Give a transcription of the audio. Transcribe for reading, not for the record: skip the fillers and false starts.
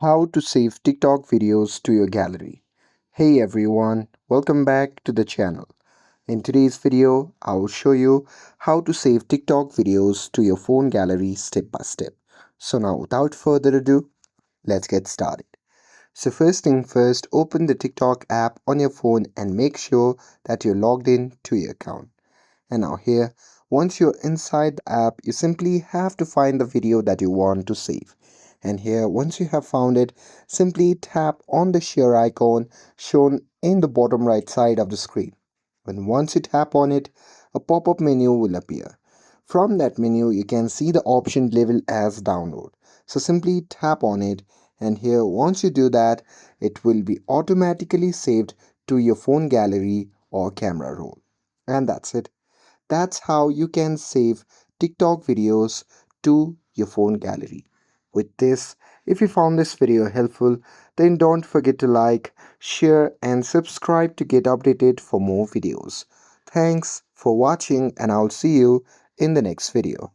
How to save TikTok videos to your gallery. Hey everyone, welcome back to the channel. In today's video, I will show you how to save TikTok videos to your phone gallery step by step. So now without further ado, let's get started. So first thing first, open the TikTok app on your phone and make sure that you're logged in to your account. And now here, once you're inside the app, you simply have to find the video that you want to save. And here, once you have found it, simply tap on the share icon shown in the bottom right side of the screen. When once you tap on it, a pop-up menu will appear. From that menu, you can see the option labeled as download. So simply tap on it, and here once you do that, it will be automatically saved to your phone gallery or camera roll. And that's it. That's how you can save TikTok videos to your phone gallery. With this, if you found this video helpful, then don't forget to like, share, and subscribe to get updated for more videos. Thanks for watching, and I'll see you in the next video.